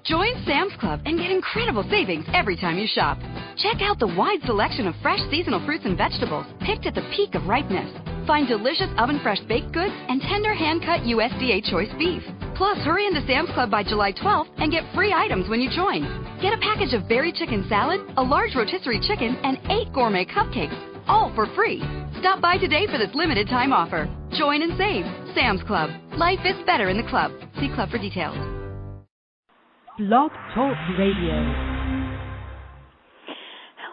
Join Sam's Club and get incredible savings every time you shop. Check out the wide selection of fresh seasonal fruits and vegetables picked at the peak of ripeness. Find delicious oven-fresh baked goods and tender hand-cut USDA choice beef. Plus, hurry into Sam's Club by July 12th and get free items when you join. Get a package of berry chicken salad, a large rotisserie chicken, and 8 gourmet cupcakes, all for free. Stop by today for this limited time offer. Join and save. Sam's Club. Life is better in the club. See club for details. Blog Talk Radio.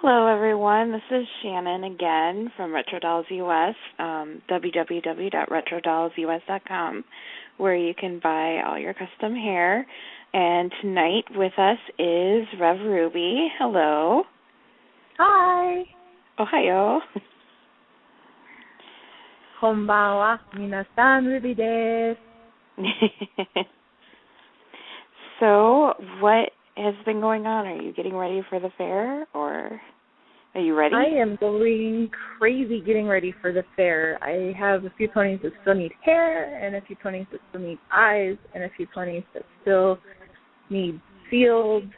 Hello, everyone. This is Shannon again from RetroDolls US, www.retrodollsus.com, where you can buy all your custom hair. And tonight with us is RevRuby. Hello. Hi. Ohio. Konbanwa. Minasan, Ruby desu. So, what has been going on? Are you getting ready for the fair, or are you ready? I am going crazy getting ready for the fair. I have a few ponies that still need hair, and a few ponies that still need eyes, and a few ponies that still need sealed,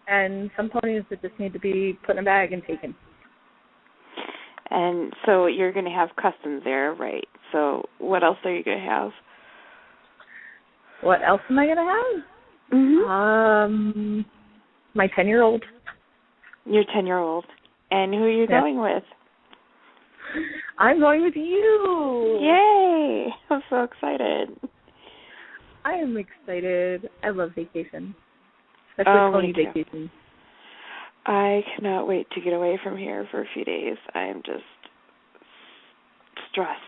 and some ponies that just need to be put in a bag and taken. And so you're going to have customs there, right? So what else are you going to have? What else am I going to have? Mm-hmm. My 10-year-old. Your 10-year-old. And who are you going with? I'm going with you. Yay! I'm so excited. I am excited. I love vacation. Especially pony vacation. I cannot wait to get away from here for a few days. I am just stressed.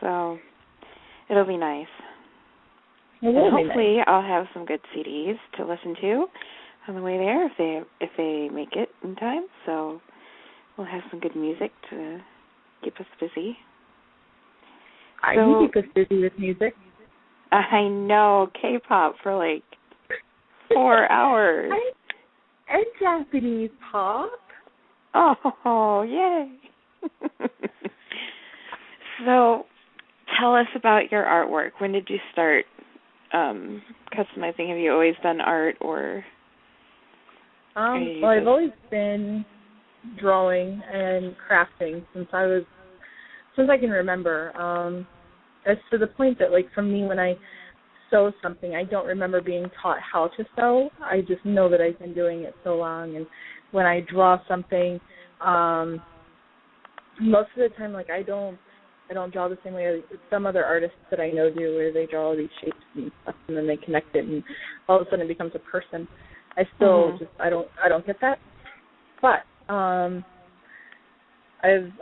So it'll be nice. And hopefully I'll have some good CDs to listen to on the way there if they make it in time. So we'll have some good music to keep us busy. You keep us busy with music. I know, K-pop for like 4 hours. And Japanese pop. Oh, yay. So tell us about your artwork. When did you start customizing? Have you always done art, or? Well, I've always been drawing and crafting since I can remember. As to the point that, like, for me, when I sew something, I don't remember being taught how to sew. I just know that I've been doing it so long. And when I draw something, most of the time, like, I don't draw the same way as some other artists that I know do, where they draw all these shapes and stuff, and then they connect it, and all of a sudden it becomes a person. I still I don't get that. But I've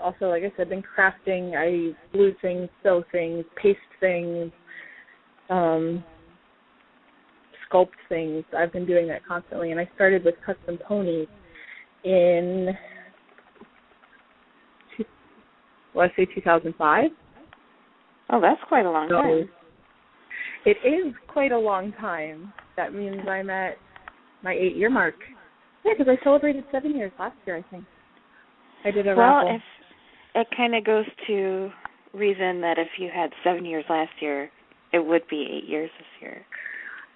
also, like I said, been crafting. I glue things, sew things, paste things, sculpt things. I've been doing that constantly, and I started with custom ponies in 2005. Oh, that's quite a long time. It is quite a long time. That means I'm at my 8-year mark. Yeah, because I celebrated 7 years last year, I think. I did a raffle. Well, it kind of goes to reason that if you had 7 years last year, it would be 8 years this year.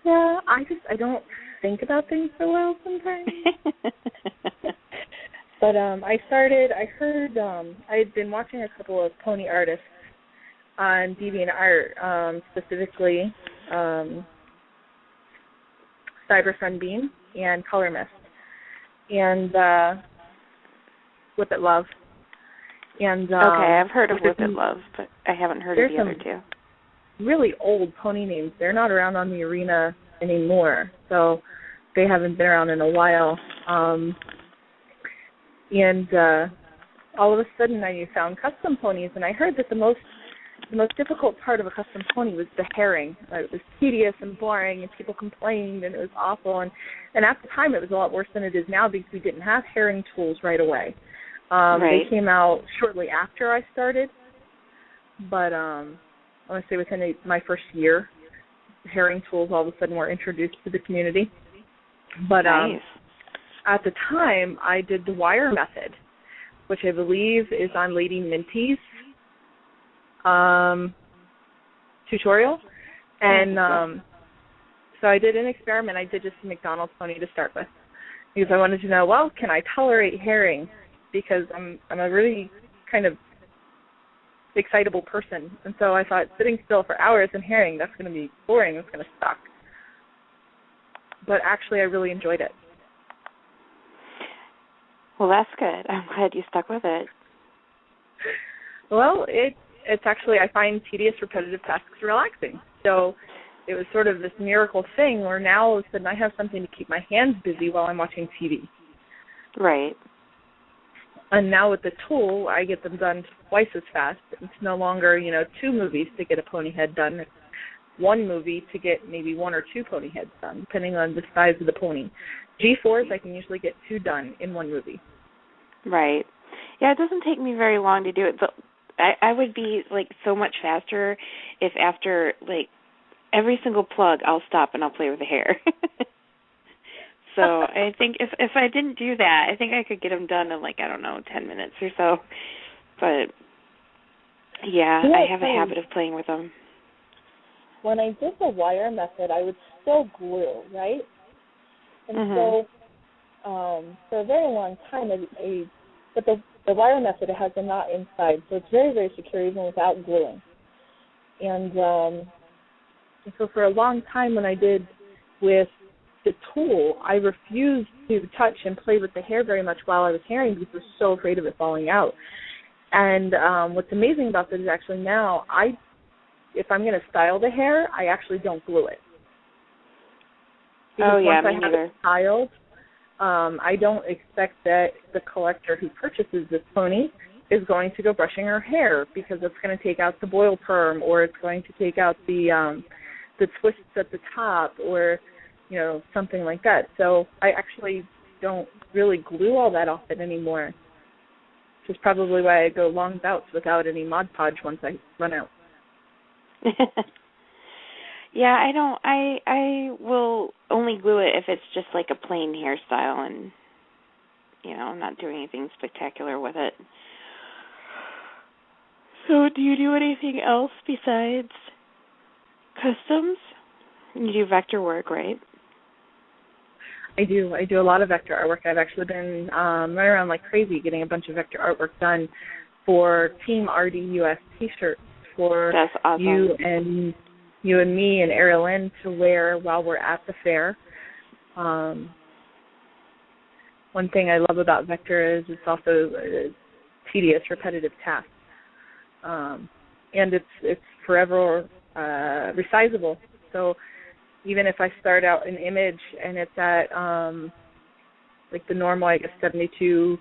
Yeah, I don't think about things so well sometimes. But I had been watching a couple of pony artists on DeviantArt, specifically Cyber Sunbeam and Color Mist, and Whip It Love. And okay, I've heard of Whip It Love, but I haven't heard of the other two. Really old pony names. They're not around on the arena anymore, so they haven't been around in a while. And all of a sudden I found custom ponies, and I heard that the most difficult part of a custom pony was the herring. It was tedious and boring, and people complained, and it was awful. And at the time, it was a lot worse than it is now because we didn't have herring tools right away. They came out shortly after I started, but I want to say within my first year, herring tools all of a sudden were introduced to the community. But at the time, I did the wire method, which I believe is on Lady Minty's tutorial. And So I did an experiment. I did just a McDonald's pony to start with because I wanted to know, well, can I tolerate herring? Because I'm a really kind of excitable person. And so I thought sitting still for hours in herring, that's going to be boring. That's going to suck. But actually, I really enjoyed it. Well, that's good. I'm glad you stuck with it. Well, it's actually, I find tedious, repetitive tasks relaxing. So it was sort of this miracle thing where now all of a sudden I have something to keep my hands busy while I'm watching TV. Right. And now with the tool, I get them done twice as fast. It's no longer, 2 movies to get a pony head done. It's 1 movie to get maybe 1 or 2 pony heads done, depending on the size of the pony. G4s, I can usually get 2 done in 1 movie. Right. Yeah, it doesn't take me very long to do it. But I would be, so much faster if after, every single plug, I'll stop and I'll play with the hair. So I think if I didn't do that, I think I could get them done in, 10 minutes or so. But, yeah, I have a habit of playing with them. When I did the wire method, I would still glue, right? And so for a very long time, but the wire method, it has a knot inside, so it's very, very secure even without gluing. And so for a long time when I did with the tool, I refused to touch and play with the hair very much while I was herring because I was so afraid of it falling out. And what's amazing about this is actually now, if I'm going to style the hair, I actually don't glue it. Because once I have it styled, I don't expect that the collector who purchases this pony is going to go brushing her hair because it's going to take out the boil perm or it's going to take out the twists at the top or, something like that. So I actually don't really glue all that often anymore, which is probably why I go long bouts without any Mod Podge once I run out. Yeah, I will only glue it if it's just like a plain hairstyle and, I'm not doing anything spectacular with it. So do you do anything else besides customs? You do vector work, right? I do a lot of vector artwork. I've actually been running around like crazy getting a bunch of vector artwork done for Team RDUS t-shirts for That's awesome. you and me and Ariel Lynn to wear while we're at the fair. One thing I love about vector is it's also a tedious, repetitive task. And it's forever resizable. So even if I start out an image and it's at the normal, 72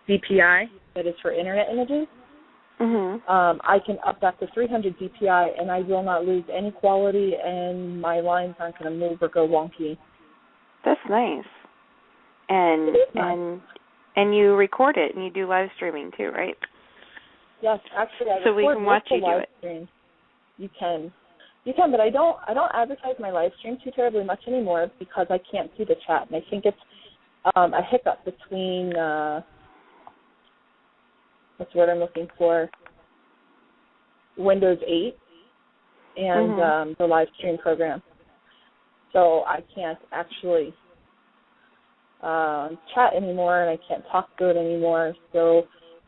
DPI that is for internet images, I can up that to 300 DPI and I will not lose any quality and my lines aren't going to move or go wonky. That's nice. And you record it and you do live streaming too, right? Yes, actually I so we can watch you do it. Stream. You can, but I don't advertise my live stream too terribly much anymore because I can't see the chat, and I think it's a hiccup between what's the word I'm looking for, Windows 8 and the live stream program. So I can't actually chat anymore, and I can't talk to it anymore. So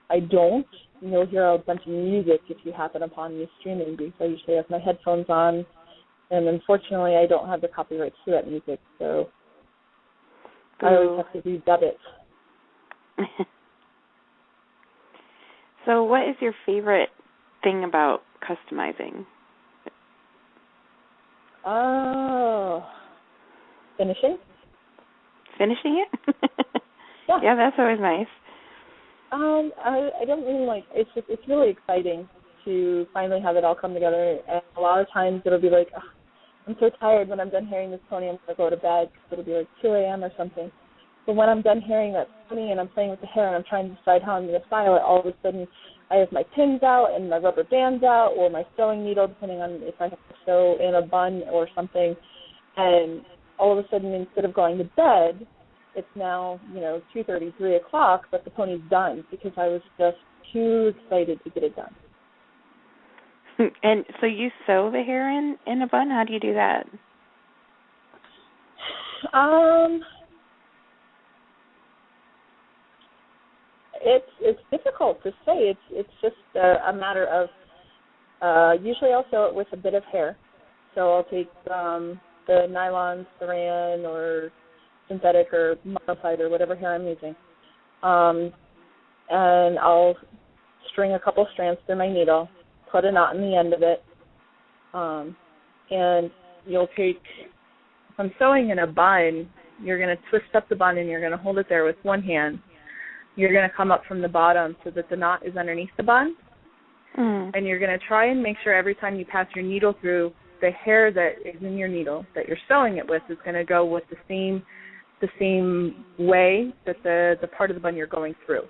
I don't. You'll hear a bunch of music if you happen upon me streaming because I usually have my headphones on, and unfortunately I don't have the copyrights to that music, so I always have to redub it. So what is your favorite thing about customizing? Oh, finishing it? Yeah, that's always nice. I don't really it's really exciting to finally have it all come together, and a lot of times it'll be like, I'm so tired when I'm done herring this pony, I'm going to go to bed because it'll be like 2 a.m. or something. But when I'm done herring that pony and I'm playing with the hair and I'm trying to decide how I'm going to style it, all of a sudden I have my pins out and my rubber bands out or my sewing needle, depending on if I have to sew in a bun or something, and all of a sudden instead of going to bed, it's now, 2:30, 3 o'clock, but the pony's done because I was just too excited to get it done. And so you sew the hair in a bun? How do you do that? It's difficult to say. It's just a matter of usually I'll sew it with a bit of hair. So I'll take the nylon, saran, or synthetic or monofiber, or whatever hair I'm using, and I'll string a couple strands through my needle, put a knot in the end of it, and you'll take, if I'm sewing in a bun, you're going to twist up the bun and you're going to hold it there with one hand. You're going to come up from the bottom so that the knot is underneath the bun, and you're going to try and make sure every time you pass your needle through, the hair that is in your needle that you're sewing it with is going to go with the same way that the part of the bun you're going through,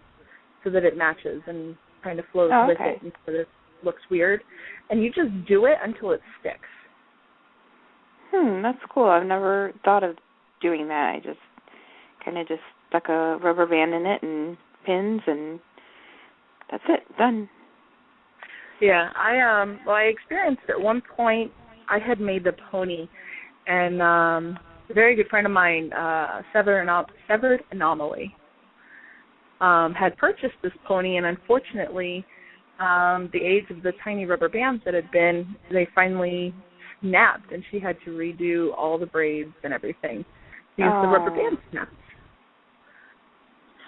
so that it matches and kind of flows with it instead of looks weird. And you just do it until it sticks. That's cool. I've never thought of doing that. I just kind of just stuck a rubber band in it and pins, and that's it, done. Yeah, I experienced at one point, I had made the pony, and a very good friend of mine, Severed Anomaly, had purchased this pony, and unfortunately, the age of the tiny rubber bands that had been, they finally snapped, and she had to redo all the braids and everything because the rubber band snapped.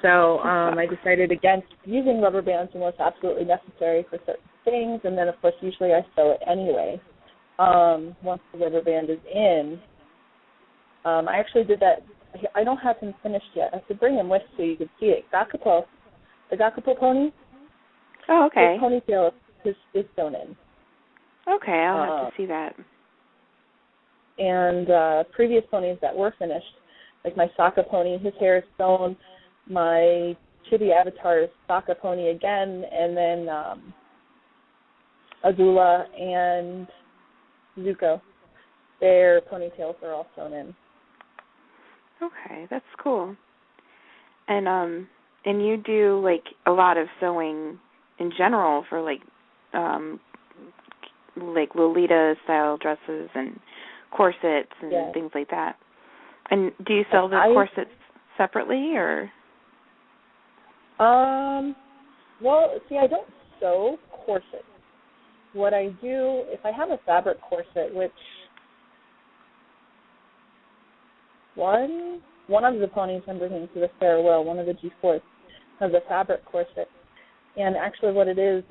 So I decided against using rubber bands unless absolutely necessary for certain things, and then, of course, usually I sew it anyway once the rubber band is in. I actually did that. I don't have him finished yet. I have to bring him with so you can see it. The Gakapo pony. Oh, okay. His ponytail is sewn in. Okay, I'll have to see that. And previous ponies that were finished, like my Sokka pony, his hair is sewn. My Chibi Avatar's Sokka pony again, and then Azula and Zuko, their ponytails are all sewn in. Okay, that's cool. And you do like a lot of sewing in general for like Lolita style dresses and corsets and things like that. And do you sell the corsets separately or? Well, see, I don't sew corsets. What I do, if I have a fabric corset, which one of the ponies I'm bringing to the farewell, one of the G4s, has a fabric corset. And actually what it is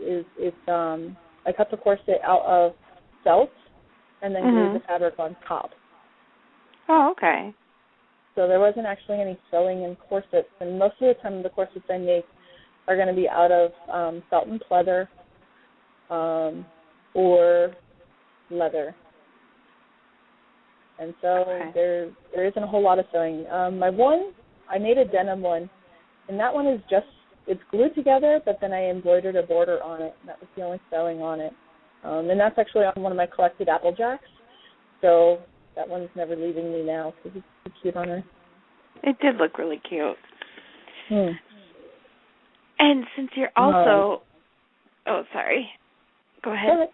I cut the corset out of felt and then glued the fabric on top. Oh, okay. So there wasn't actually any sewing in corsets, and most of the time the corsets I make are going to be out of felt and pleather or leather. And so there isn't a whole lot of sewing. I made a denim one, and that one is it's glued together, but then I embroidered a border on it, and that was the only sewing on it. And that's actually on one of my collected Applejacks, so that one's never leaving me now because it's so cute on her. It did look really cute. And since you're also... Oh, sorry. Go ahead.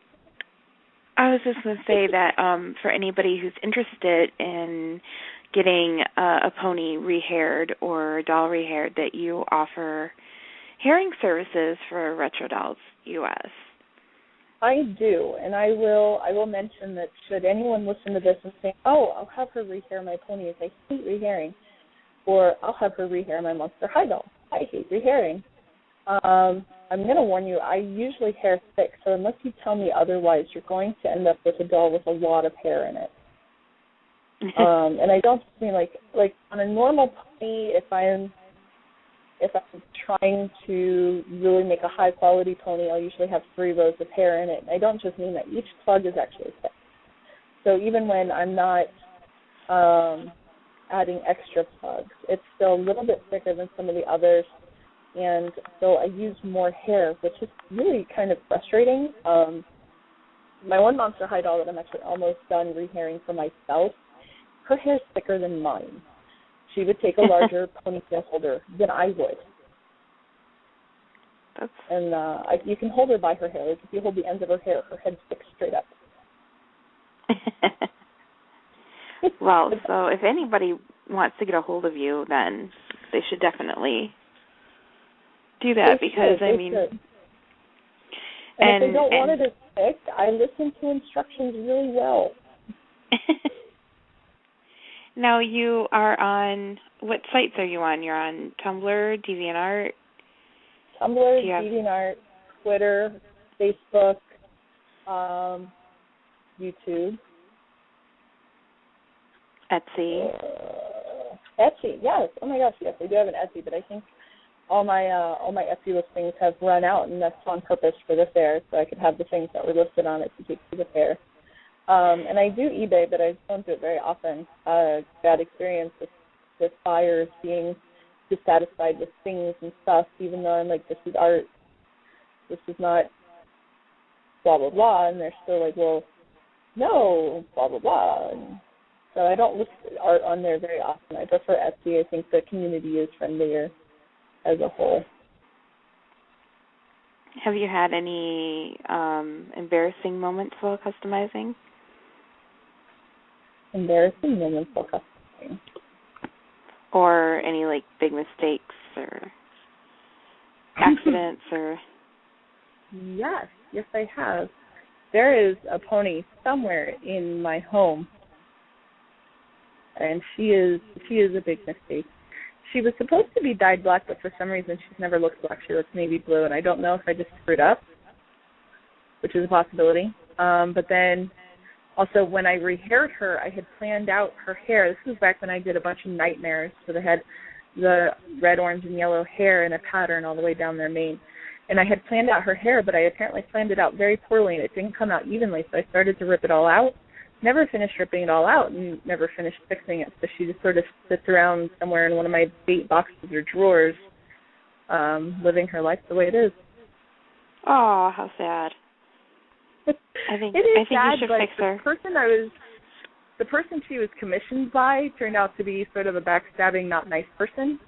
I was just going to say that for anybody who's interested in getting a pony rehaired or a doll rehaired, that you offer hairing services for Retro Dolls US. I do, and I will mention that should anyone listen to this and say, oh, I'll have her rehair my ponies, I hate rehairing, or I'll have her rehair my Monster High doll, I hate rehairing. I'm going to warn you, I usually hair thick, so unless you tell me otherwise, you're going to end up with a doll with a lot of hair in it. And I don't mean like on a normal pony, if I'm trying to really make a high quality pony, I'll usually have 3 rows of hair in it. And I don't just mean that each plug is actually thick. So even when I'm not adding extra plugs, it's still a little bit thicker than some of the others. And so I use more hair, which is really kind of frustrating. My one Monster High doll that I'm actually almost done rehairing for myself, her hair's thicker than mine. She would take a larger ponytail holder than I would. And you can hold her by her hair. Like if you hold the ends of her hair, her head sticks straight up. Well, so if anybody wants to get a hold of you, then they should definitely do that because, I mean... And if they don't want it fixed, I listen to instructions really well. Now, you are on, what sites are you on? You're on Tumblr, DeviantArt? Tumblr, DeviantArt, Twitter, Facebook, YouTube. Etsy. Etsy, yes. Oh my gosh, yes, I do have an Etsy, but I think all my Etsy listings have run out, and that's on purpose for the fair, so I could have the things that were listed on it to take to the fair. And I do eBay, but I don't do it very often. Bad experience with buyers being dissatisfied with things and stuff, even though I'm like, this is art, this is not blah, blah, blah, and they're still like, well, no, blah, blah, blah. And so I don't list art on there very often. I prefer Etsy. I think the community is friendlier as a whole. Have you had any embarrassing moments while customizing? Embarrassing moments while customizing. Or any, like, big mistakes or accidents or... Yes, I have. There is a pony somewhere in my home, and she is a big mistake. She was supposed to be dyed black, but for some reason she's never looked black. She looks navy blue, and I don't know if I just screwed up, which is a possibility. But then also when I rehaired her, I had planned out her hair. This was back when I did a bunch of nightmares, so they had the red, orange, and yellow hair in a pattern all the way down their mane. And I had planned out her hair, but I apparently planned it out very poorly, and it didn't come out evenly, so I started to rip it all out. Never finished ripping it all out and never finished fixing it. So she just sort of sits around somewhere in one of my bait boxes or drawers, living her life the way it is. Oh, how sad. I think sad, you should fix her. The person she was commissioned by turned out to be sort of a backstabbing, not nice person.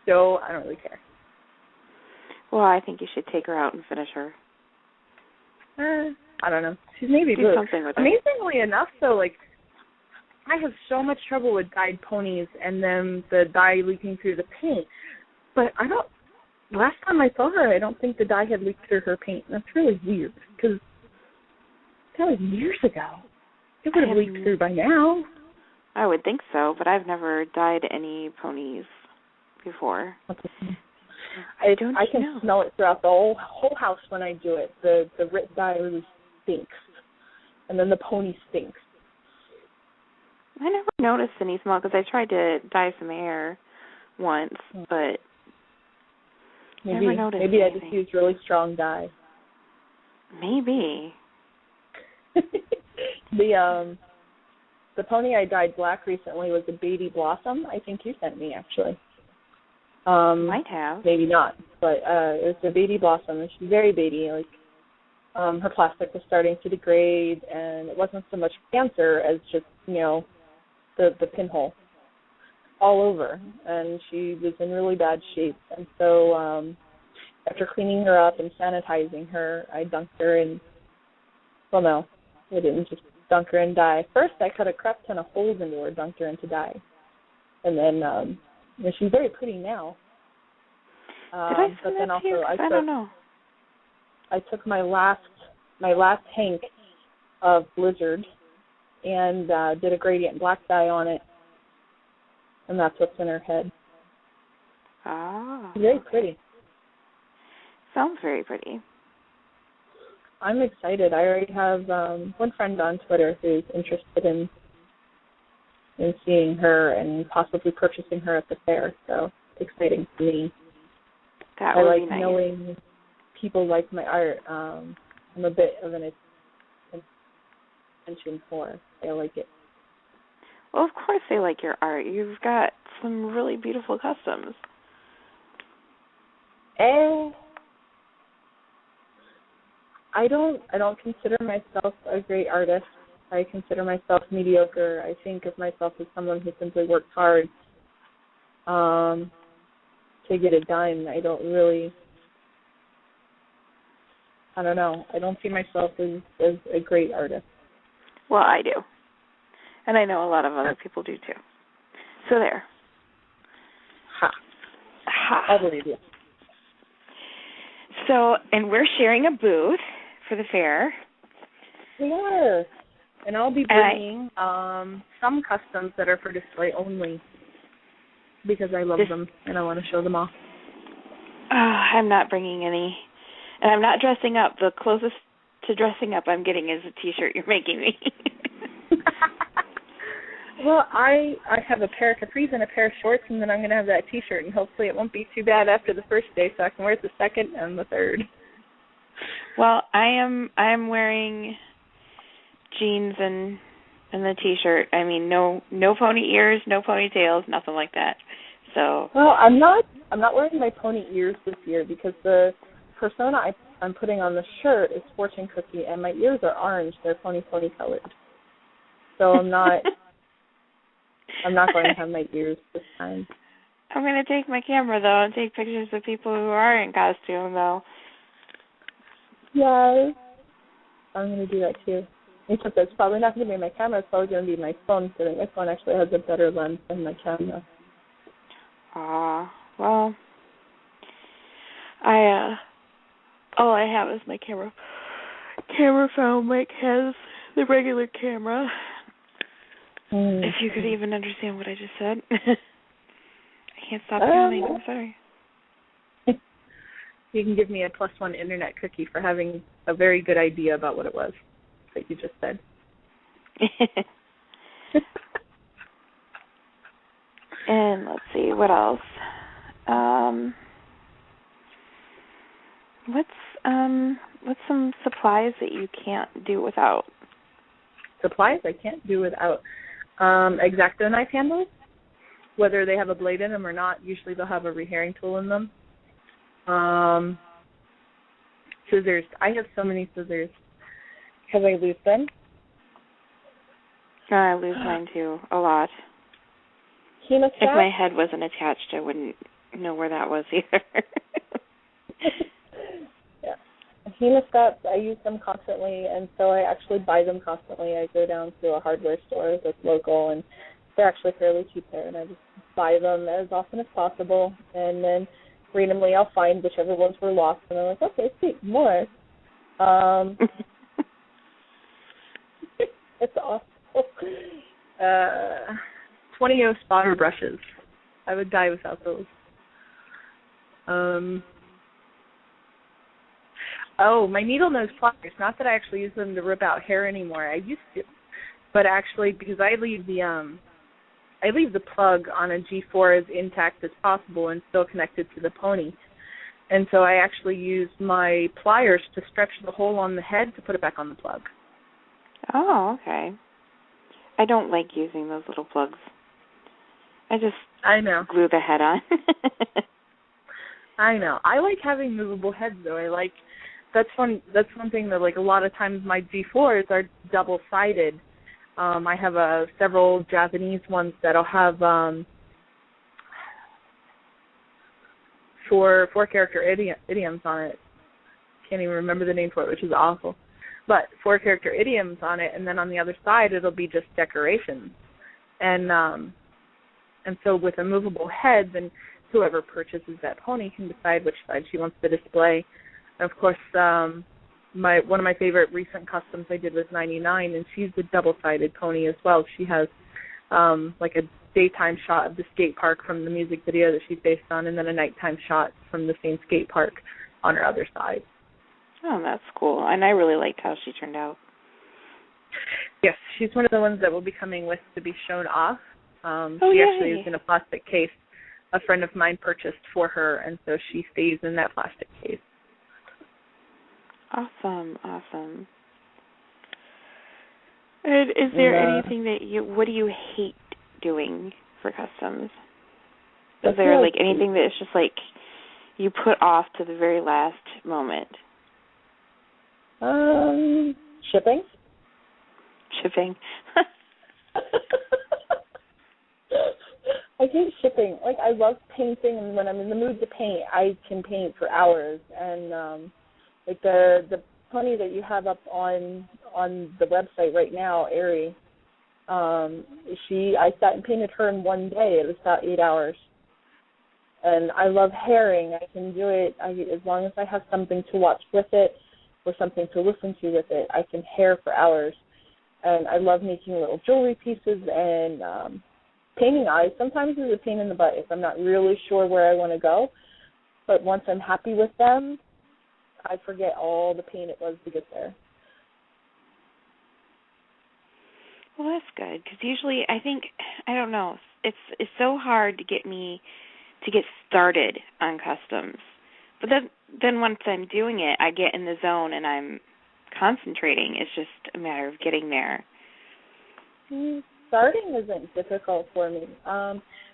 So I don't really care. Well, I think you should take her out and finish her. I don't know. She's navy blue. Amazingly enough, though, like, I have so much trouble with dyed ponies and then the dye leaking through the paint. But last time I saw her, I don't think the dye had leaked through her paint. That's really weird, because that was years ago. It would have leaked through by now. I would think so, but I've never dyed any ponies before. I can smell it throughout the whole house when I do it. The RIT dye really stinks, and then the pony stinks. I never noticed any smell because I tried to dye some hair once, but never noticed maybe anything. I just used really strong dye. Maybe. The pony I dyed black recently was a baby blossom. I think you sent me, actually. Might have. Maybe not, but it was a baby blossom, and she's very baby. Like, her plastic was starting to degrade, and it wasn't so much cancer as just, the pinhole all over, and she was in really bad shape. And so after cleaning her up and sanitizing her, I dunked her in, well, no, I didn't just dunk her in dye. First, I cut a crap ton of holes into her, dunked her into dye. And then she's very pretty now. Did I send that to you? I don't know. I took my last hank of Blizzard and did a gradient black dye on it, and that's what's in her head. Ah. Very pretty. Sounds very pretty. I'm excited. I already have one friend on Twitter who's interested in seeing her and possibly purchasing her at the fair, so it's exciting for me. That would I like be nice. knowing people like my art. I'm a bit of an attention whore. I like it. Well, of course they like your art. You've got some really beautiful customs. I don't consider myself a great artist. I consider myself mediocre. I think of myself as someone who simply works hard to get it done. I don't know. I don't see myself as a great artist. Well, I do. And I know a lot of other people do, too. So there. Ha. I believe you. So, and we're sharing a booth for the fair. We are. And I'll be bringing some customs that are for display only because I love them and I want to show them off. I'm not bringing any. And I'm not dressing up. The closest to dressing up I'm getting is a T-shirt you're making me. Well, I have a pair of capris and a pair of shorts, and then I'm going to have that T-shirt, and hopefully it won't be too bad after the first day, so I can wear it the second and the third. Well, I am wearing jeans and the T-shirt. I mean, no pony ears, no ponytails, nothing like that. So. Well, I'm not wearing my pony ears this year because the persona I'm putting on the shirt is fortune cookie, and my ears are orange. They're pony colored. So I'm not going to have my ears this time. I'm going to take my camera, though, and take pictures of people who are in costume, though. Yes. I'm going to do that, too. Except it's probably not going to be my camera. It's probably going to be my phone, so my phone actually has a better lens than my camera. Well, all I have is my camera. Camera phone. Mike has the regular camera. If you could even understand what I just said. I can't stop counting. I'm sorry. You can give me a +1 internet cookie for having a very good idea about what it was that you just said. And let's see, what else? What's some supplies that you can't do without? Supplies I can't do without. X-Acto knife handles, whether they have a blade in them or not. Usually they'll have a reherring tool in them. Scissors. I have so many scissors. Have I lose them? I lose mine too, a lot. Hemostat? If my head wasn't attached, I wouldn't know where that was either. Yeah. Hemostats, I use them constantly, and so I actually buy them constantly. I go down to a hardware store that's local, and they're actually fairly cheap there, and I just buy them as often as possible, and then randomly I'll find whichever ones were lost, and I'm like, okay, sweet, more. It's awful. 20O spotter brushes. I would die without those. My needle nose pliers. Not that I actually use them to rip out hair anymore. I used to, but actually because I leave the plug on a G4 as intact as possible and still connected to the pony. And so I actually use my pliers to stretch the hole on the head to put it back on the plug. Oh, okay. I don't like using those little plugs. I know. Glue the head on. I know. I like having movable heads, though. That's one thing that, like, a lot of times my G4s are double-sided. I have several Japanese ones that'll have four-character idioms on it. Can't even remember the name for it, which is awful. But 4-character idioms on it, and then on the other side it'll be just decorations. And so with a movable head, then whoever purchases that pony can decide which side she wants to display. And of course, one of my favorite recent customs I did was 99, and she's a double-sided pony as well. She has like a daytime shot of the skate park from the music video that she's based on, and then a nighttime shot from the same skate park on her other side. Oh, that's cool. And I really liked how she turned out. Yes, she's one of the ones that will be coming with to be shown off. She actually is in a plastic case a friend of mine purchased for her, and so she stays in that plastic case. Awesome. And is there anything what do you hate doing for customs? Is there, like, anything that is just, like, you put off to the very last moment? Shipping. I hate shipping. Like, I love painting, and when I'm in the mood to paint, I can paint for hours. And like the pony that you have up on the website right now, Aerie, I sat and painted her in one day. It was about 8 hours. And I love herring. I can do it as long as I have something to watch with it or something to listen to with it. I can hair for hours. And I love making little jewelry pieces and painting eyes. Sometimes it's a pain in the butt if I'm not really sure where I want to go. But once I'm happy with them, I forget all the pain it was to get there. Well, that's good, because usually I don't know, it's so hard to get me to get started on customs. But then once I'm doing it, I get in the zone and I'm concentrating. It's just a matter of getting there. Starting isn't difficult for me.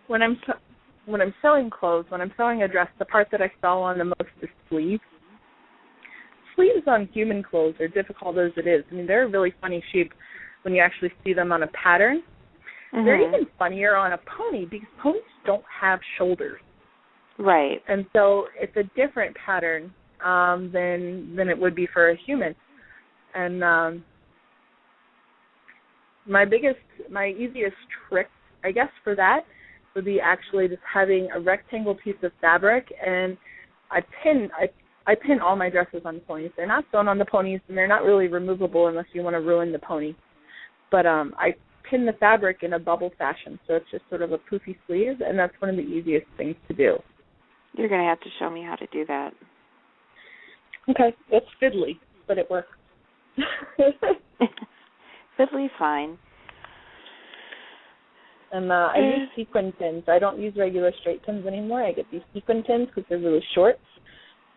When I'm sewing clothes, when I'm sewing a dress, the part that I sew on the most is sleeves. Sleeves on human clothes are difficult as it is. I mean, they're a really funny shape when you actually see them on a pattern. Mm-hmm. They're even funnier on a pony because ponies don't have shoulders. Right. And so it's a different pattern than it would be for a human. And my easiest trick, I guess, for that would be actually just having a rectangle piece of fabric, and I pin all my dresses on ponies. They're not sewn on the ponies, and they're not really removable unless you want to ruin the pony. But I pin the fabric in a bubble fashion, so it's just sort of a poofy sleeve, and that's one of the easiest things to do. You're going to have to show me how to do that. Okay. It's fiddly, but it works. Fiddly's fine. And I use sequin pins. I don't use regular straight pins anymore. I get these sequin pins because they're really short.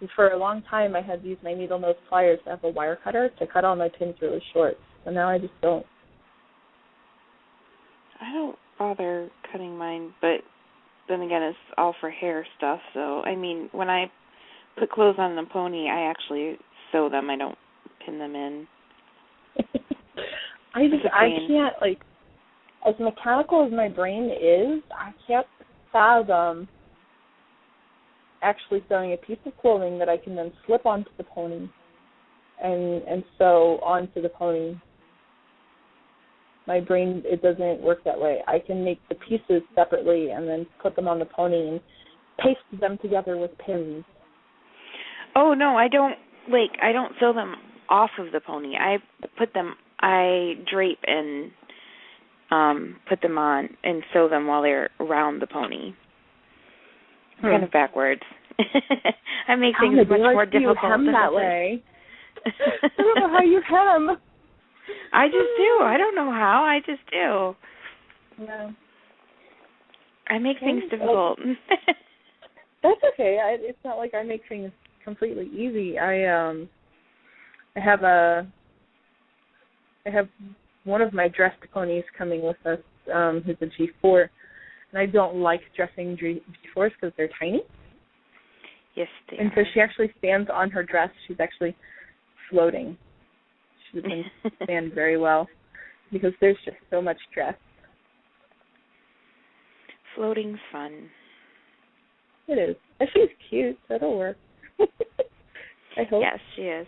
And for a long time, I had to use my needle nose pliers to have a wire cutter to cut all my pins really short. So now I just don't. I don't bother cutting mine, but then again, it's all for hair stuff. So, I mean, when I put clothes on the pony, I actually sew them. I don't pin them in. I can't, like, as mechanical as my brain is, I can't fathom actually sewing a piece of clothing that I can then slip onto the pony and sew onto the pony. My brain, it doesn't work that way. I can make the pieces separately and then put them on the pony and paste them together with pins. Oh, no, I don't sew them off of the pony. I drape and put them on and sew them while they're around the pony. Kind of backwards. I make things much more difficult than that way. I don't know how you hem. I just do. I don't know how. I just do. No. I make things difficult. That's okay. It's not like I make things completely easy. I have one of my dressed ponies coming with us, who's a G4, and I don't like dressing G4s because they're tiny. Yes, they and are. So she actually stands on her dress. She's actually floating. She doesn't stand very well because there's just so much dress. Floating's fun. It is. And she's cute, so it'll work. I hope. Yes, she is.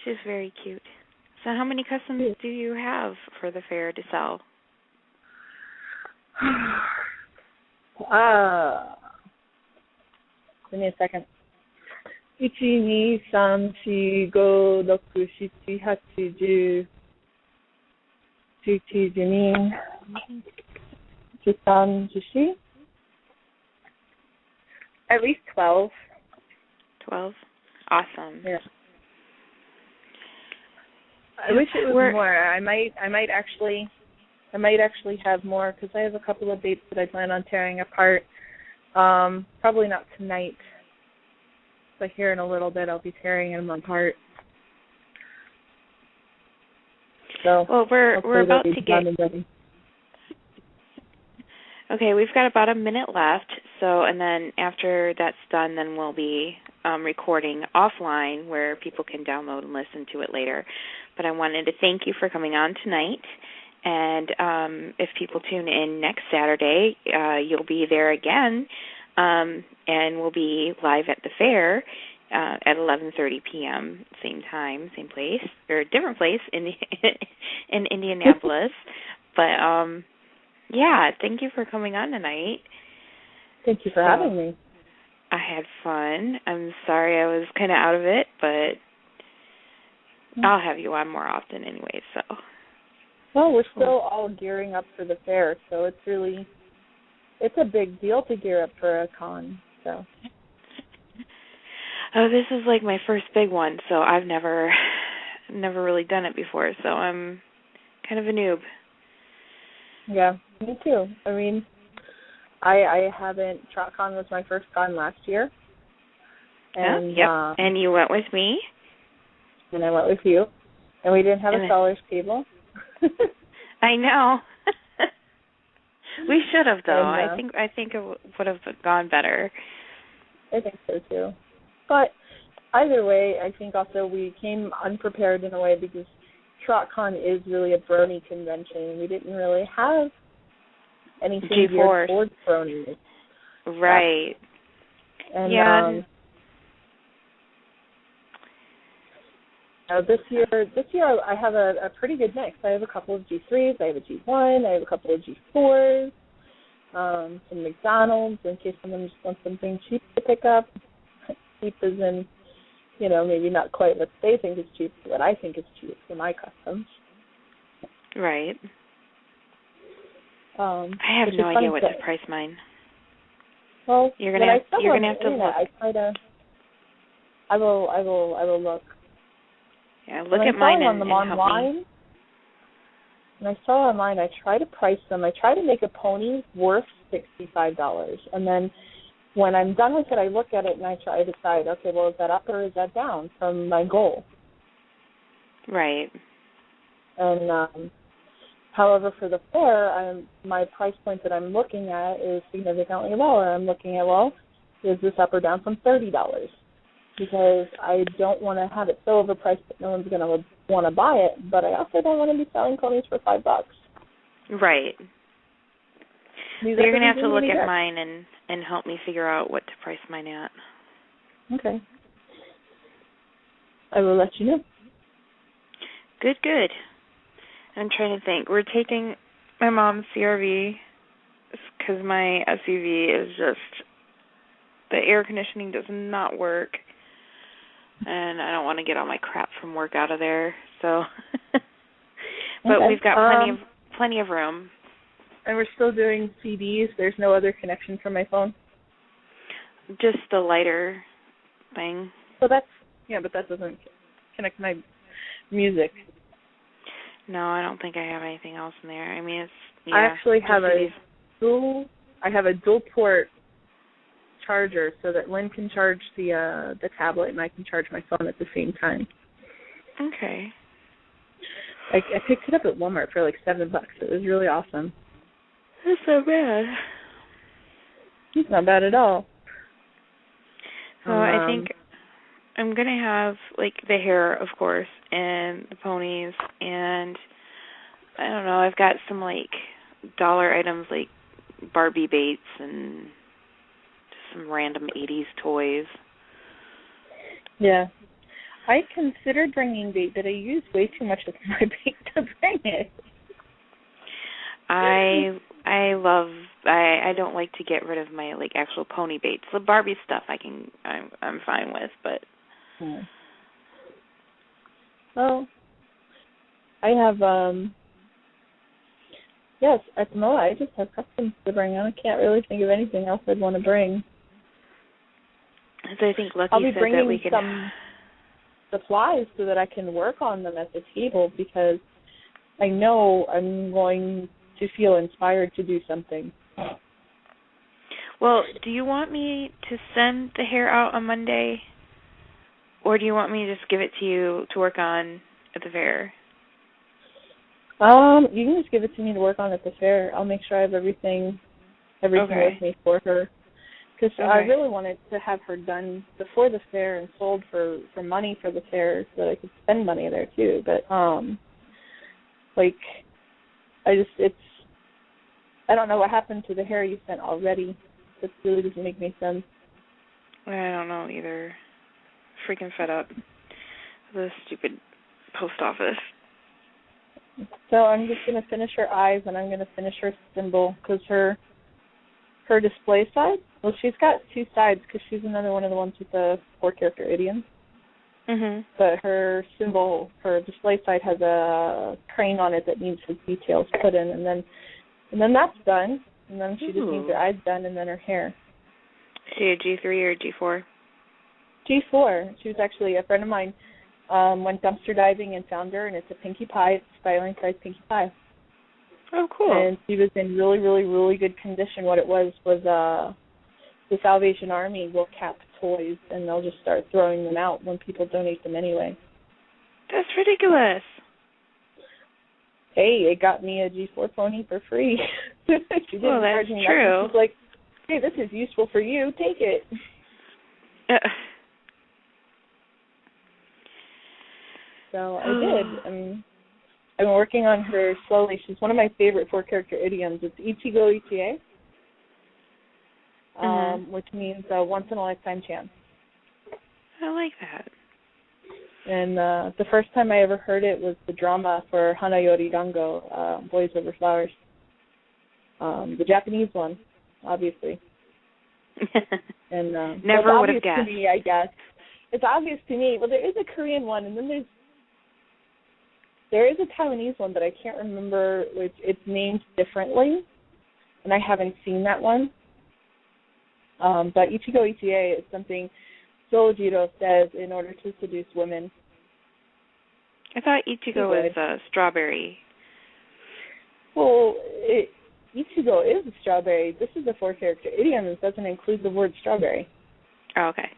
She's very cute. So how many customs do you have for the fair to sell? Give me a second. 1, 2, 3, 4, 5, 6, 7, 8, 10, 11, 12, 13, 14. At least 12. 12? Awesome. Yeah. I wish it was more. I might actually have more because I have a couple of dates that I plan on tearing apart. Probably not tonight. But here in a little bit, I'll be tearing them apart. So well, we're about to get. Okay, we've got about a minute left. So, and then after that's done, then we'll be recording offline where people can download and listen to it later. But I wanted to thank you for coming on tonight. And if people tune in next Saturday, you'll be there again, and we'll be live at the fair. at 11:30 p.m. Same time, same place, or a different place in Indianapolis. But yeah, thank you for coming on tonight. Thank you for having me. I had fun. I'm sorry I was kind of out of it, but I'll have you on more often anyway. So. Well, we're still all gearing up for the fair, so it's a big deal to gear up for a con. So. Oh, this is like my first big one, so I've never really done it before, so I'm kind of a noob. Yeah, me too. I mean, I haven't. TrotCon was my first con last year. And, yep. And you went with me. And I went with you. And we didn't have a seller's table. I know. We should have, though. And, I think it would have gone better. I think so too. But either way, I think also we came unprepared in a way because TrotCon is really a brony convention. We didn't really have anything geared towards bronies. Right. And yeah. This year I have a pretty good mix. I have a couple of G3s, I have a G1, I have a couple of G4s, some McDonald's in case someone just wants something cheap to pick up. Cheap as in, maybe not quite what they think is cheap, but what I think is cheap for my customs. Right. I have no idea what to price mine. Well, you're gonna have to look. I will look. Yeah, look at mine and help online. Me. And I saw online, I try to price them. I try to make a pony worth $65. And then when I'm done with it, I look at it and I try to decide, okay, well, is that up or is that down from my goal? Right. And however, for the fair, my price point that I'm looking at is significantly lower. I'm looking at, well, is this up or down from $30? Because I don't want to have it so overpriced that no one's going to want to buy it, but I also don't want to be selling ponies for $5. Right. So you're going to have to look at mine and help me figure out what to price mine at. Okay. I will let you know. Good. I'm trying to think. We're taking my mom's CRV because my SUV is just, the air conditioning does not work. And I don't want to get all my crap from work out of there, so. But okay. We've got plenty of room. And we're still doing CDs. There's no other connection from my phone. Just the lighter thing. So but that doesn't connect my music. No, I don't think I have anything else in there. I mean, I actually have a dual port charger so that Lynn can charge the tablet and I can charge my phone at the same time. Okay. I picked it up at Walmart for like $7. It was really awesome. That's not bad. It's not bad at all. So I think I'm going to have like the hair, of course, and the ponies, and I don't know, I've got some like dollar items like Barbie baits and some random 80s toys. Yeah. I considered bringing bait, but I used way too much of my bait to bring it. I don't like to get rid of my like actual pony baits. The Barbie stuff I'm fine with, but well, I have yes, at the moment I just have customs to bring. I can't really think of anything else I'd want to bring. So I think Lucky I'll be said bringing that we could some supplies so that I can work on them at the table because I know I'm going to feel inspired to do something. Well, do you want me to send the hair out on Monday, or do you want me to just give it to you to work on at the fair? You can just give it to me to work on at the fair. I'll make sure I have everything okay. with me for her. Because I really wanted to have her done before the fair and sold for money for the fair so that I could spend money there too. But I don't know what happened to the hair you sent already. This really doesn't make any sense. I don't know either. freaking fed up with this stupid post office. So I'm just going to finish her eyes, and I'm going to finish her symbol, because her display side, well, she's got two sides because she's another one of the ones with the 4-character idioms. Mm-hmm. But her symbol, her display side, has a crane on it that needs his details put in, and then that's done. And then she just needs her eyes done, and then her hair. Is she a G3 or a G4? G4. She was actually a friend of mine. Went dumpster diving and found her, and it's a Pinkie Pie. It's a styling size Pinkie Pie. Oh, cool. And she was in really, really, really good condition. What it was the Salvation Army will cap toys, and they'll just start throwing them out when people donate them anyway. That's ridiculous. Hey, it got me a G4 pony for free. She didn't charge me true. nothing. She's like, hey, this is useful for you. Take it. So I did. I've been working on her slowly. She's one of my favorite 4-character idioms. It's Ichigo Ichie, which means once-in-a-lifetime chance. I like that. And the first time I ever heard it was the drama for Hanayori Dango, Boys Over Flowers. The Japanese one, obviously. And never would have guessed. To me, I guess. It's obvious to me. Well, there is a Korean one, and then there is a Taiwanese one, but I can't remember which. It's named differently, and I haven't seen that one. But Ichigo Ichie is something Sojiro says in order to seduce women. I thought Ichigo was strawberry. Well, Ichigo is a strawberry. This is a 4-character idiom and doesn't include the word strawberry. Oh, okay.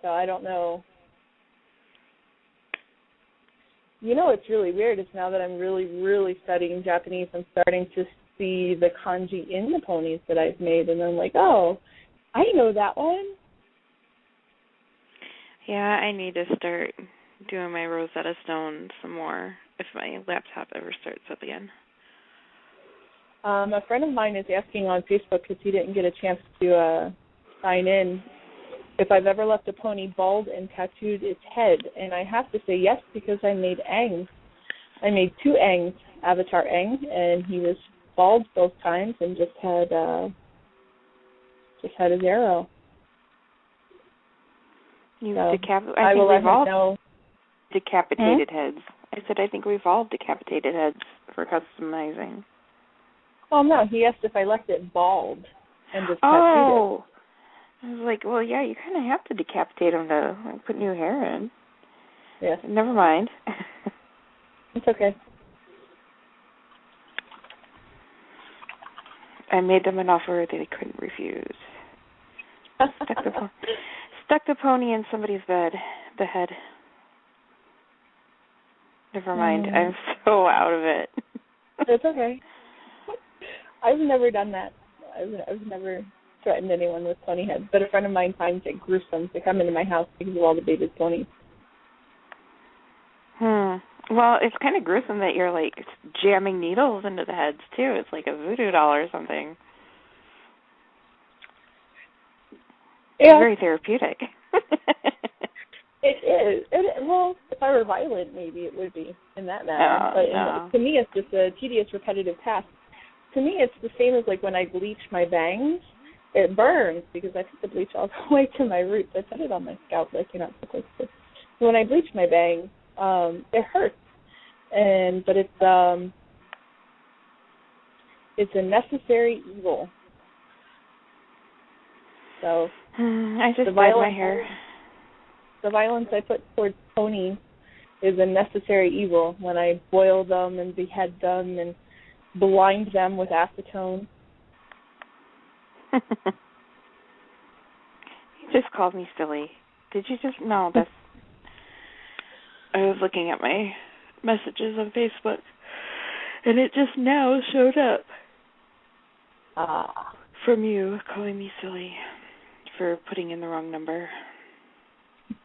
So I don't know. You know what's really weird is now that I'm really, really studying Japanese, I'm starting to see the kanji in the ponies that I've made, and I'm like, oh, I know that one. Yeah, I need to start doing my Rosetta Stone some more if my laptop ever starts up again. A friend of mine is asking on Facebook because he didn't get a chance to sign in if I've ever left a pony bald and tattooed its head, and I have to say yes because I made Aang. I made 2 Aangs, Avatar Aang, and he was bald both times and just had his arrow. I think we've all decapitated heads. I said I think we've all decapitated heads for customizing. Oh no, he asked if I left it bald and just tattooed it. I was like, well, yeah, you kind of have to decapitate them to put new hair in. Yes. Never mind. It's okay. I made them an offer they couldn't refuse. Stuck the pony in somebody's bed, the head. Never mind. I'm so out of it. It's okay. I've never done that. I've never threatened anyone with pony heads, but a friend of mine finds it gruesome to come into my house because of all the baby ponies. Well, it's kind of gruesome that you're, like, jamming needles into the heads, too. It's like a voodoo doll or something. Yeah. It's very therapeutic. It is. Well, if I were violent, maybe it would be in that manner. But to me, it's just a tedious, repetitive task. To me, it's the same as, like, when I bleach my bangs. It burns because I put the bleach all the way to my roots. I put it on my scalp like you're not supposed to. So when I bleach my bangs, it hurts. But it's a necessary evil. So I just dyed my hair. The violence I put towards ponies is a necessary evil when I boil them and behead them and blind them with acetone. You just called me silly. Did you just? No, that's... I was looking at my messages on Facebook, and it just now showed up from you calling me silly for putting in the wrong number.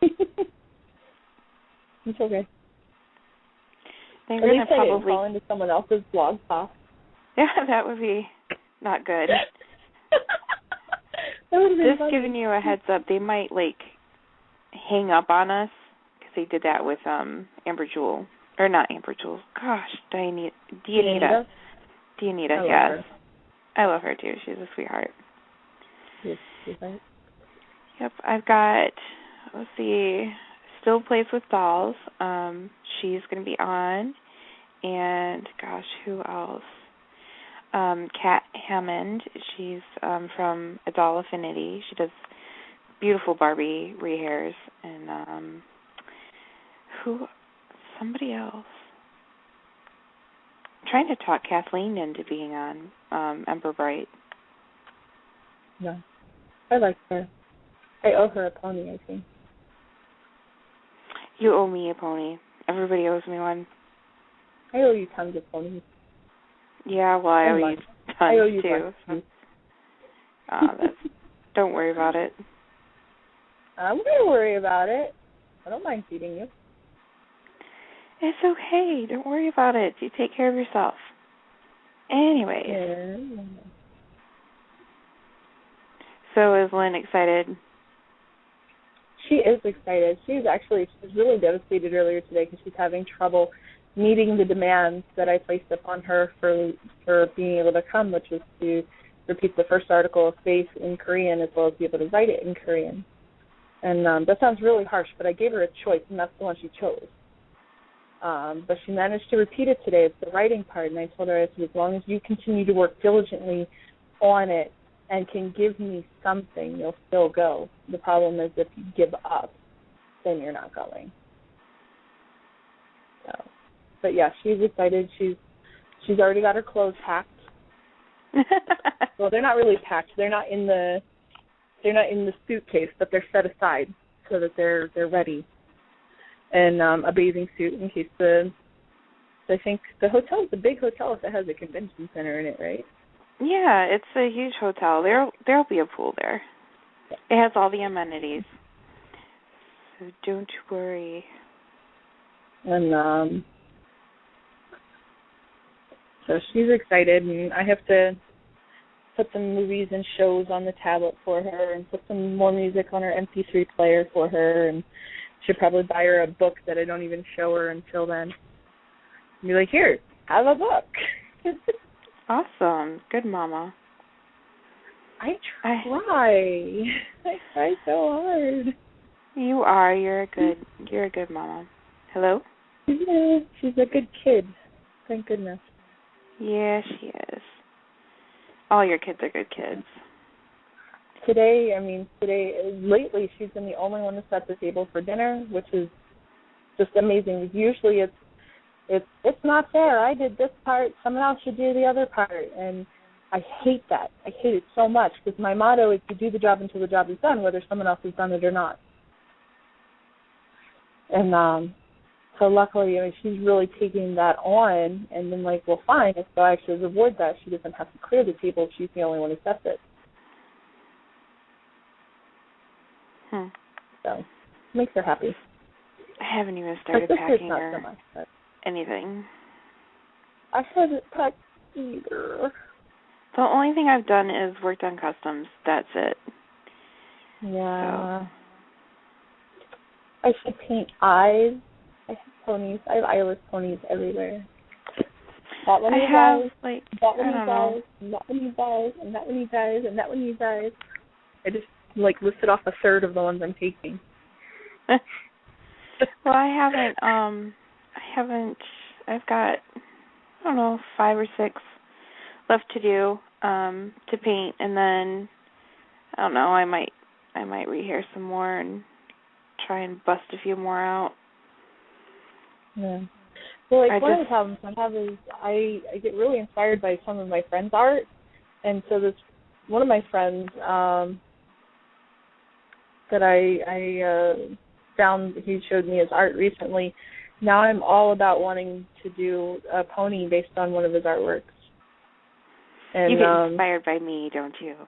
It's okay. At least I didn't call into someone else's blog talk. Yeah, that would be not good. Just giving you a heads up, they might, like, hang up on us because they did that with Amber Jewel. Or not Amber Jewel. Gosh, Deanita. Deanita, yes. I love her, too. She's a sweetheart. Yes, sweetheart. Yep, I've got, let's see, Still Plays with Dolls. She's going to be on. And, gosh, who else? Kat Hammond. She's from A Doll Affinity. She does beautiful Barbie rehairs. And somebody else. I'm trying to talk Kathleen into being on Ember Bright. No, I like her. I owe her a pony, I think. You owe me a pony. Everybody owes me one. I owe you tons of ponies. Yeah, well, I owe you tons, too. Don't worry about it. I'm going to worry about it. I don't mind feeding you. It's okay. Don't worry about it. You take care of yourself. Anyways. Yeah. So is Lynn excited? She is excited. She's really devastated earlier today because she's having trouble meeting the demands that I placed upon her for being able to come, which was to repeat the first article of faith in Korean as well as be able to write it in Korean. And that sounds really harsh, but I gave her a choice, and that's the one she chose. But she managed to repeat it today. It's the writing part, and I told her, I said, as long as you continue to work diligently on it and can give me something, you'll still go. The problem is if you give up, then you're not going. So, but yeah, she's excited. She's already got her clothes packed. Well, they're not really packed. They're not in the suitcase, but they're set aside so that they're ready. And a bathing suit in case I think the hotel is a big hotel if it has a convention center in it, right? Yeah, it's a huge hotel. There'll be a pool there. It has all the amenities. So don't worry. And so she's excited, and I have to put some movies and shows on the tablet for her and put some more music on her MP3 player for her, and should probably buy her a book that I don't even show her until then. And be like, here, have a book. Awesome. Good mama. I try. I try so hard. You are. You're a good mama. Hello? Yeah, she's a good kid. Thank goodness. Yeah, she is. All your kids are good kids. Lately, she's been the only one to set the table for dinner, which is just amazing. Usually it's not fair. I did this part, someone else should do the other part, and I hate that. I hate it so much because my motto is to do the job until the job is done, whether someone else has done it or not. And so luckily, she's really taking that on, and then like, well, fine, if I actually reward that, she doesn't have to clear the table if she's the only one who sets it. So it makes her happy. I haven't even started packing or so much, anything. I haven't packed either. The only thing I've done is worked on customs. That's it. Yeah. So. I should paint eyes. I have ponies. I have eyeless ponies everywhere. That one needs eyes. That one needs eyes. And that one needs eyes. And that one needs eyes. And that one needs eyes. I just listed off a third of the ones I'm taking. Well, I've got, 5 or 6 left to do, to paint, and then, I might rehair some more and try and bust a few more out. Yeah. Well, one of the problems I have is I get really inspired by some of my friends' art, and so one of my friends, that I found, he showed me his art recently. Now I'm all about wanting to do a pony based on one of his artworks. And, you get inspired by me, don't you?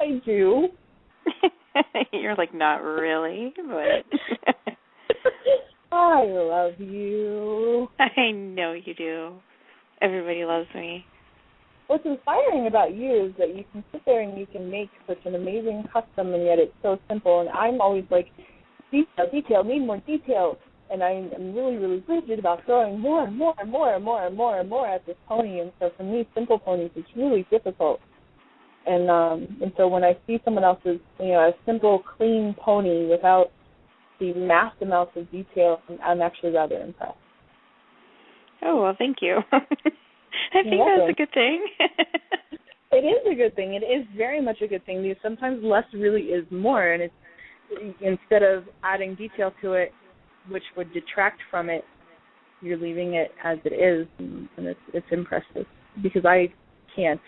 I do. You're like, not really, but... I love you. I know you do. Everybody loves me. what's inspiring about you is that you can sit there and you can make such an amazing custom, and yet it's so simple. And I'm always like, detail, need more detail. And I'm really, really rigid about throwing more and more and more and more and more and more at this pony. And so for me, simple ponies is really difficult. And so when I see someone else's, a simple, clean pony without the mass amounts of detail, I'm actually rather impressed. Oh, well, thank you. I think that's a good thing. It is a good thing. It is very much a good thing, because sometimes less really is more, and it's instead of adding detail to it, which would detract from it, you're leaving it as it is, and it's impressive, because I can't